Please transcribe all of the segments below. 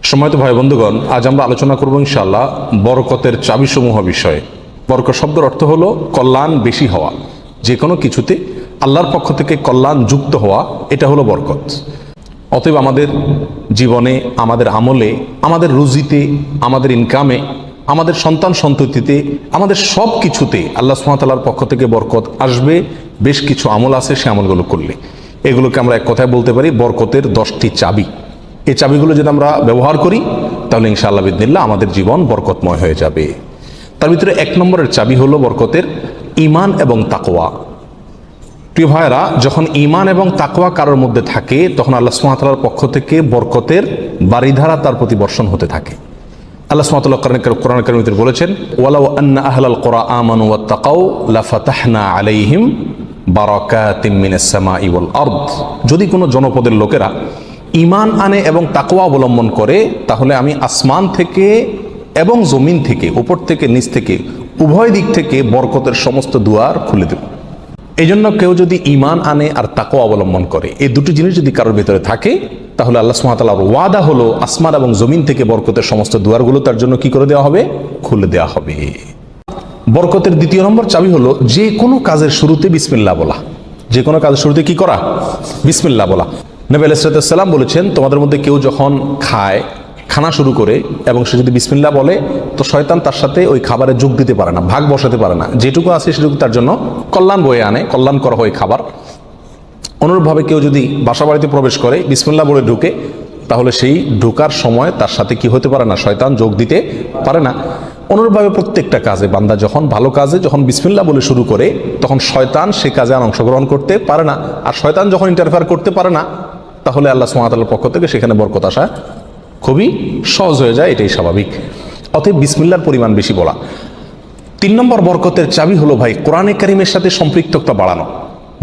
সম্মানিত ভাই বন্ধুগণ, আজ আমরা আলোচনা করব ইনশাআল্লাহ বরকতের চাবিসমূহ বিষয়ে। বরকত শব্দের অর্থ হলো কল্যাণ বেশি হওয়া, যে কোনো কিছুতে আল্লাহর পক্ষ থেকে কল্যাণ যুক্ত হওয়া, এটা হলো বরকত। অতএব আমাদের জীবনে, আমাদের আমলে, আমাদের রুজিতে, আমাদের ইনকামে, আমাদের সন্তান সন্ততিতে, আমাদের সব কিছুতে আল্লাহ সুবহানাহু ওয়া তাআলার পক্ষ থেকে বরকত আসবে। বেশ কিছু আমল আছে, সে আমলগুলো করলে এগুলোকে আমরা এক কথায় বলতে পারি বরকতের 10টি চাবি। এই চাবিগুলো যদি আমরা ব্যবহার করি তাহলে ইনশাআল্লাহ বিদিনিল্লাহ আমাদের জীবন বরকতময় হয়ে যাবে। তার ভিতরে 1 নম্বরের চাবি হলো বরকতের ঈমান এবং তাকওয়া। প্রিয় ভাইরা, যখন ঈমান এবং তাকওয়া কারোর মধ্যে থাকে তখন আল্লাহ সুবহানাহু ওয়া তাআলার পক্ষ থেকে বরকতের বারিধারা তার প্রতি বর্ষণ হতে থাকে। আল্লাহ সুবহানাহু ওয়া তাআলা কোরআন কারীমে বলেছেন, ওয়ালাউ আন্না আহলাল কুরা আমানু ওয়াত্তাকাউ লাফাতাহনা আলাইহিম বারাকাতিম মিনাস সামাই ওয়াল আরদ। যদি কোনো জনপদের লোকেরা ঈমান আনে এবং তাকওয়া অবলম্বন করে তাহলে আমি আসমান থেকে এবং জমিন থেকে, উপর থেকে নিচ থেকে, উভয় দিক থেকে বরকতের সমস্ত দুয়ার খুলে দেব। এই জন্য কেউ যদি ঈমান আনে আর তাকওয়া অবলম্বন করে, এই দুটি জিনিস যদি কারোর ভিতরে থাকে তাহলে আল্লাহ সুবহানাহু ওয়া তাআলার ওয়াদা হলো আসমান এবং জমিন থেকে বরকতের সমস্ত দুয়ারগুলো তার জন্য কি করে দেওয়া হবে? খুলে দেওয়া হবে। বরকতের 2 নম্বর চাবি হলো যে কোনো কাজের শুরুতে বিসমিল্লাহ বলা। যে কোনো কাজের শুরুতে কি করা? বিসমিল্লাহ বলা। নবী আলাইহিস সালাম বলেছেন, তোমাদের মধ্যে কেউ যখন খানা শুরু করে এবং সে যদি বিসমিল্লাহ বলে তো শয়তান তার সাথে ওই খাবারে যোগ দিতে পারে না, ভাগ বসাতে পারে না। যেটুকু আছে সেটুকু তার জন্য কল্যাণ বয়ে আনে, কল্যাণ করা হয় খাবার। অনুরূপভাবে কেউ যদি বাসা বাড়িতে প্রবেশ করে বিসমিল্লাহ বলে ঢুকে তাহলে সেই ঢোকার সময় তার সাথে কি হতে পারে না? শয়তান যোগ দিতে পারে না। অনুরূপভাবে প্রত্যেকটা কাজে বান্দা যখন ভালো কাজে যখন বিসমিল্লাহ বলে শুরু করে তখন শয়তান সে কাজে আর অংশগ্রহণ করতে পারে না। আর শয়তান যখন ইন্টারফেয়ার করতে পারে না তাহলে আল্লাহ সুবহানাহু ওয়া তাআলার পক্ষ থেকে সেখানে বরকত আসা খুবই সহজ হয়ে যায়, এটাই স্বাভাবিক। অতএব বিসমিল্লাহর পরিমাণ বেশি বলা। 3 নম্বর বরকতের চাবি হলো ভাই কোরআনে কারিমের সাথে সম্পৃক্ততা বাড়ানো।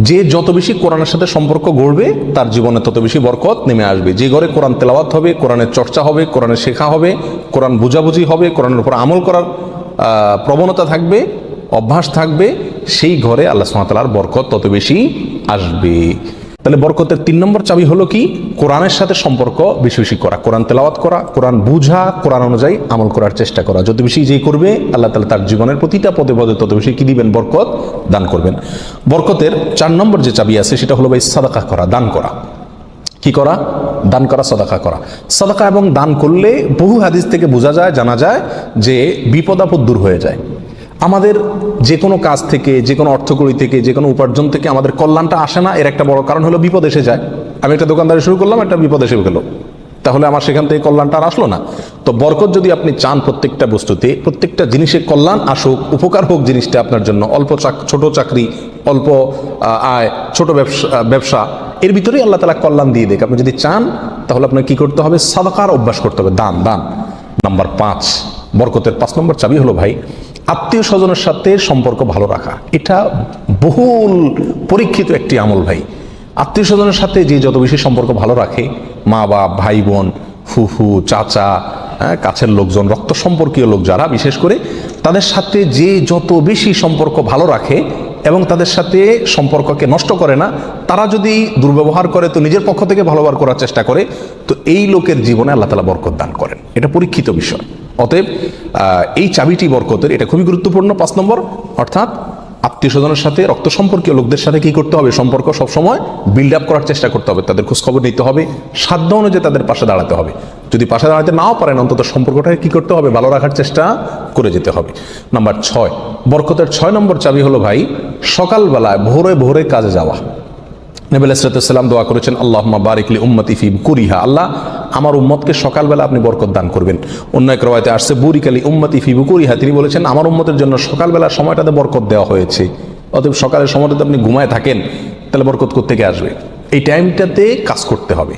যে যত বেশি কোরআনের সাথে সম্পর্ক গড়বে তার জীবনে তত বেশি বরকত নেমে আসবে। যে ঘরে কোরআন তেলাওয়াত হবে, কোরআনের চর্চা হবে, কোরআনের শেখা হবে, কোরআন বুঝাবুঝি হবে, কোরআনের উপর আমল করার প্রবণতা থাকবে, অভ্যাস থাকবে, সেই ঘরে আল্লাহ সুবহানাহু ওয়া তাআলার বরকত তত বেশি আসবে। তাহলে বরকতের 3 নম্বর চাবি হলো কি? কোরআনের সাথে সম্পর্ক বেশি বেশি করা, কোরআন তেলাওয়াত করা, কোরআন বুঝা, কোরআন অনুযায়ী আমল করার চেষ্টা করা। যত বেশি যে করবে আল্লাহ তাআলা তার জীবনের প্রতিটা পদে পদে তত বেশি কি দিবেন? বরকত দান করবেন। বরকতের 4 নম্বর যে চাবি আছে সেটা হলো ভাই সাদাকা করা, দান করা। কি করা? দান করা, সাদাকা করা। সাদাকা এবং দান করলে বহু হাদিস থেকে বোঝা যায়, জানা যায় যে বিপদ আপদ দূর হয়ে যায়। আমাদের যে কোনো কাজ থেকে, যে কোনো অর্থকড়ি থেকে, যে কোনো উপার্জন থেকে আমাদের কল্যাণটা আসে না, এর একটা বড় কারণ হলো বিপদ এসে যায়। আমি একটা দোকানদারি শুরু করলাম, একটা বিপদ এসে গেল, তাহলে আমার সেখান থেকে কল্যাণটা আর আসলো না। তো বরকত যদি আপনি চান প্রত্যেকটা বস্তুতে, প্রত্যেকটা জিনিসে কল্যাণ আসুক, উপকার হোক জিনিসটা আপনার জন্য, ছোট চাকরি, অল্প আয়, ছোট ব্যবসা, এর ভিতরেই আল্লাহ তাআলা কল্যাণ দিয়ে দেখ। আপনি যদি চান তাহলে আপনার কি করতে হবে? সাদাকার অভ্যাস করতে হবে, দান। নাম্বার 5, বরকতের 5 নম্বর চাবি হলো ভাই আত্মীয় স্বজনের সাথে সম্পর্ক ভালো রাখা। এটা বহুল পরীক্ষিত একটি আমল ভাই। আত্মীয় স্বজনের সাথে যে যত বেশি সম্পর্ক ভালো রাখে, মা বাপ, ভাই বোন, ফুফু, চাচা, কাছের লোকজন, রক্ত সম্পর্কীয় লোক যারা, বিশেষ করে তাদের সাথে যে যত বেশি সম্পর্ক ভালো রাখে এবং তাদের সাথে সম্পর্ককে নষ্ট করে না, তারা যদি দুর্ব্যবহার করে তো নিজের পক্ষ থেকে ভালো ব্যবহার করার চেষ্টা করে, তো এই লোকের জীবনে আল্লাহ তাআলা বরকত দান করেন। এটা পরীক্ষিত বিষয়। অতএব এই চাবিটি বরকতের, এটা খুবই গুরুত্বপূর্ণ। 5 নম্বর, অর্থাৎ আত্মীয় স্বজনের সাথে, রক্ত সম্পর্কীয় লোকদের সাথে কি করতে হবে? সম্পর্ক সবসময় বিল্ড আপ করার চেষ্টা করতে হবে, তাদের খোঁজখবর নিতে হবে, সাধ্য অনুযায়ী তাদের পাশে দাঁড়াতে হবে। যদি পাশে দাঁড়াতে নাও পারেন অন্তত সম্পর্কটাকে কি করতে হবে? ভালো রাখার চেষ্টা করে যেতে হবে। নাম্বার 6, বরকতের 6 নম্বর চাবি হলো ভাই সকালবেলায় ভোরে ভোরে কাজে যাওয়া। নবী আলাইহিস সালাম দোয়া করেছেন, আল্লাহুম্মা বারিক লি উম্মতি ফি বুকুরিহা, আল্লাহ আমার উম্মতকে সকালবেলা আপনি বরকত দান করবেন। অন্য এক রওয়ায়াতে আসছে বুরিকা লি উম্মতি ফি বুকুরিহা, তিনি বলেছেন আমার উম্মতের জন্য সকালবেলার সময়টাতে বরকত দেওয়া হয়েছে। অতএব সকালের সময়টাতে আপনি ঘুমায় থাকেন তাহলে বরকত কোত্থেকে আসবে? এই টাইমটাতে কাজ করতে হবে।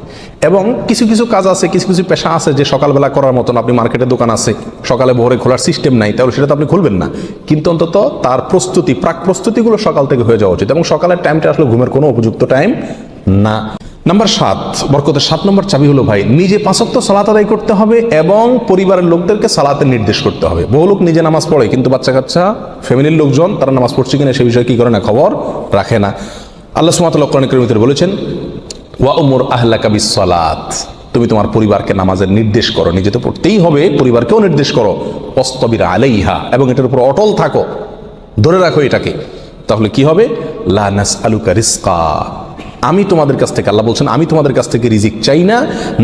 এবং কিছু কিছু কাজ আছে, কিছু কিছু পেশা আছে যে সকালবেলা করার মতন, আপনি মার্কেটের দোকান আছে, সকালে ভোরে খোলার সিস্টেম নাই, তাহলে সেটা তো আপনি খুলবেন না। কিন্তু অন্তত তার প্রস্তুতি, প্রাক প্রস্তুতিগুলো সকাল থেকে হয়ে যাওয়া উচিত। এবং সকালের টাইমটা আসলে ঘুমের কোনো উপযুক্ত টাইম না। নাম্বার 7, বরকতের 7 নম্বর চাবি হলো ভাই নিজে 5 ওয়াক্ত সালাত আদায় করতে হবে এবং পরিবারের লোকদেরকে সালাতের নির্দেশ করতে হবে। বহু লোক নিজে নামাজ পড়ে কিন্তু বাচ্চা কাচ্চা, ফ্যামিলির লোকজন তারা নামাজ পড়ছে কিনা সে বিষয়ে কি করে না, খবর রাখে না। আল্লাহ সুবহানাহু ওয়া তাআলা কোরআন কারীমে বলেছেন, ওয়া উমুর আহলাকা বিস সালাত, তুমি তোমার পরিবারকে নামাজের নির্দেশ করো, নিজে তো পড়তেই হবে, পরিবারকেও নির্দেশ করো। ওয়াসতাবির আলাইহা, এবং এটার উপর অটল থাকো, ধরে রাখো এটাকে। তাহলে কি হবে? লা নাসআলুকা রিজকা, আমি তোমাদের কাছ থেকে, আল্লাহ বলছেন আমি তোমাদের কাছ থেকে রিজিক চাই না।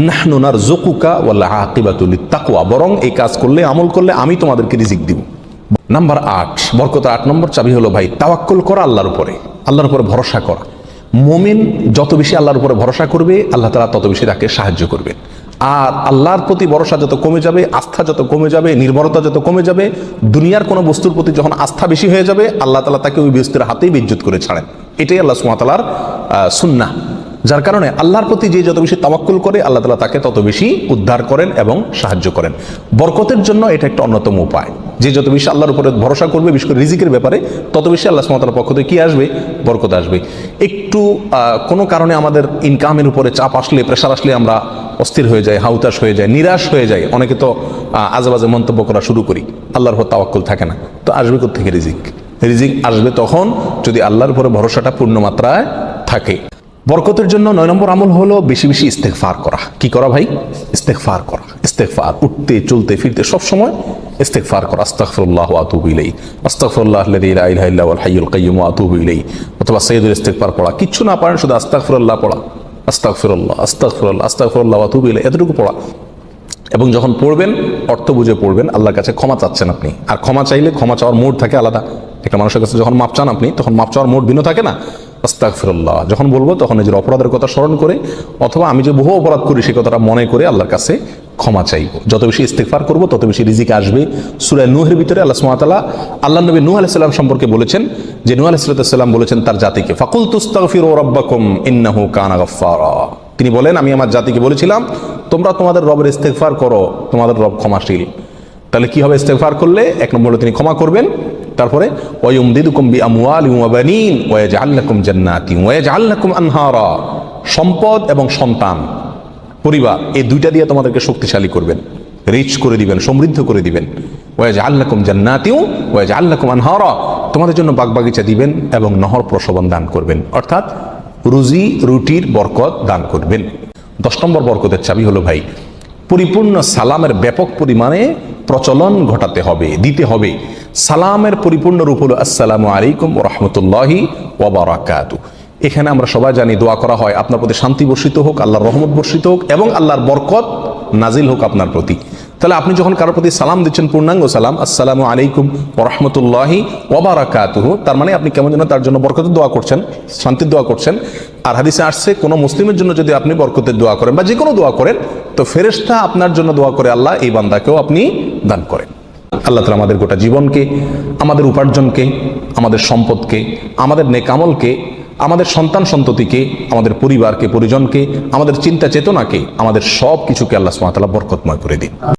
নাহনু নারযুকুকা ওয়াল আকিবাতু লিত্তাকওয়া, বরং এই কাজ করলে, আমল করলে আমি তোমাদেরকে রিজিক দিব। নাম্বার 8, বরকত 8 নম্বর চাবি হলো ভাই তাওয়াক্কুল করা আল্লাহর উপরে, আল্লাহর উপরে ভরসা করা। মুমিন যত বেশি আল্লাহর উপরে ভরসা করবে, আল্লাহ তাআলা তত বেশি তাকে সাহায্য করবেন। আর আল্লাহর প্রতি ভরসা যত কমে যাবে, আস্থা যত কমে যাবে, নির্ভরতা যত কমে যাবে, দুনিয়ার কোনো বস্তুর প্রতি যখন আস্থা বেশি হয়ে যাবে, আল্লাহ তাআলা তাকে ওই বস্তুর হাতেই বেইজ্জত করে ছাড়েন। এটাই আল্লাহ সুবহানাহু ওয়া তাআলার সুন্নাহ। যার কারণে আল্লাহর প্রতি যে যত বেশি তাওয়াক্কুল করে, আল্লাহ তাআলা তাকে তত বেশি উদ্ধার করেন এবং সাহায্য করেন। বরকতের জন্য এটা একটা অন্যতম উপায়। যে যত বেশি আল্লাহর উপরে ভরসা করবে, বিশেষ করে রিজিকের ব্যাপারে, তত বেশি আল্লাহ সুবহানাহু ওয়া তাআলার পক্ষ থেকে কি আসবে? বরকত আসবে। একটু কোনো কারণে আমাদের ইনকামের উপরে চাপ আসলে, প্রেশার আসলে আমরা অস্থির হয়ে যাই, হাউতাশ হয়ে যায়, নিরাশ হয়ে যায়। অনেকে তো আজেবাজে মন্তব্য করা শুরু করি, আল্লাহর উপর তাওয়াক্কুল থাকে না। তো আসবে কোত্থেকে রিজিক? রিজিক আসবে তখন যদি আল্লাহর উপরে ভরসাটা পূর্ণ মাত্রায় থাকে। বরকতের জন্য 9 নম্বর আমল হলো বেশি বেশি ইস্তেগফার করা। কি করা ভাই? ইস্তেগফার করা। ইস্তেগফার, উঠতে চলতে ফিরতে সব সময় ইস্তেগফার করা। আস্তাগফিরুল্লাহ ওয়া আতুবু ইলাইহি, আস্তাগফিরুল্লাহাল্লাযী লা ইলাহা ইল্লা হুয়াল হাইয়ুল কাইয়্যুম ওয়া আতুবু ইলাইহি। অথবা সাইয়্যিদুল ইস্তেগফার পড়া। কিচ্ছু না পারেন, শুধু আস্তাগফিরুল্লাহ পড়া, আস্তাগফিরুল্লাহ আস্তাগফিরুল্লাহ আস্তাগফিরুল্লাহ ওয়া আতুবু ইলাইহি, এতটুকু পড়া। এবং যখন পড়বেন অর্থ বুঝে পড়বেন। আল্লাহর কাছে ক্ষমা চাচ্ছেন আপনি, আর ক্ষমা চাইলে ক্ষমা চাওয়ার মোড থাকে আলাদা। একটা মানুষের কাছে যখন মাপ চান আপনি, তখন মাপ চাওয়ার মোড ভিন্ন থাকে না। আস্তাগফিরুল্লাহ যখন বলবো তখন নিজের অপরাধের কথা স্মরণ করে, অথবা আমি যে বহু অপরাধ করি সেই কথাটা মনে করে আল্লাহর কাছে ক্ষমা চাইবো। যত বেশি ইস্তেগফার করবো তত বেশি রিজিক আসবে। সূরা নূহের ভিতরে আল্লাহ সুবহানাহু ওয়া তাআলা আল্লাহ নবী নূহ আলাইহিস সালাম সম্পর্কে বলেছেন যে নূহ আলাইহিস সালাম বলেছেন তার জাতিকে, ফাকুলতু আস্তাগফিরু রাব্বাকুম ইন্নাহু কানা গাফফারা। তিনি বলেন আমি আমার জাতিকে বলেছিলাম তোমরা তোমাদের রবের ইস্তেগফার করো, তোমাদের রব ক্ষমাশীল। তাহলে কি হবে? ইস্তেগফার করলে 1 নম্বর হলো তিনি ক্ষমা করবেন। তারপরে ওয়ায়ুমদিদুকুম বিআমওয়ালিন ওয়া বানিন ওয়া ইয়াজআল লাকুম জান্নাতিন ওয়া ইয়াজআল লাকুম আনহারা। সম্পদ এবং সন্তান, পরিবার, এই দুইটা দিয়ে তোমাদেরকে শক্তিশালী করবেন, রিচ করে দিবেন, সমৃদ্ধ করে দিবেন। ওয়া ইয়াজআল লাকুম জান্নাতিন ওয়া ইয়াজআল লাকুম আনহারা, তোমাদের জন্য বাগবাগিচা দিবেন এবং নহর প্রসবন দান করবেন, অর্থাৎ রুজি রুটির বরকত দান করবেন। 10 নম্বর বরকতের চাবি হলো ভাই পরিপূর্ণ সালামের ব্যাপক পরিমাণে প্রচলন ঘটাতে হবে, দিতে হবে। সালামের পরিপূর্ণ রূপ হলো আসসালামু আলাইকুম ওয়া রাহমাতুল্লাহি ওয়া বারাকাতুহু। এখানে আমরা সবাই জানি দোয়া করা হয় আপনার প্রতি শান্তি বর্ষিত হোক, আল্লাহর রহমত বর্ষিত হোক এবং আল্লাহর বরকত নাজিল হোক আপনার প্রতি। তাহলে আপনি যখন কারোর প্রতি সালাম দিচ্ছেন, পূর্ণাঙ্গ সালাম, আসসালামু আলাইকুম ওয়া রাহমাতুল্লাহি ওয়া বারাকাতুহু, তার মানে আপনি কেমন যেন তার জন্য বরকতের দোয়া করছেন, শান্তির দোয়া করছেন। আর হাদিসে আসছে কোনো মুসলিমের জন্য যদি আপনি বরকতের দোয়া করেন বা যে কোনো দোয়া করেন, তো ফেরেশতা আপনার জন্য দোয়া করে আল্লাহ এই বান্দাকেও আপনি দান করেন। আল্লাহ তাআলা আমাদের গোটা জীবনকে, আমাদের উপার্জনকে, আমাদের সম্পদকে, আমাদের নেক আমলকে, আমাদের সন্তান সন্ততিকে, আমাদের পরিবারকে, পরিজনকে, আমাদের চিন্তা চেতনাকে, আমাদের সব কিছুকে আল্লাহ সুবহানাহু ওয়া তাআলা বরকতময় করে দিন।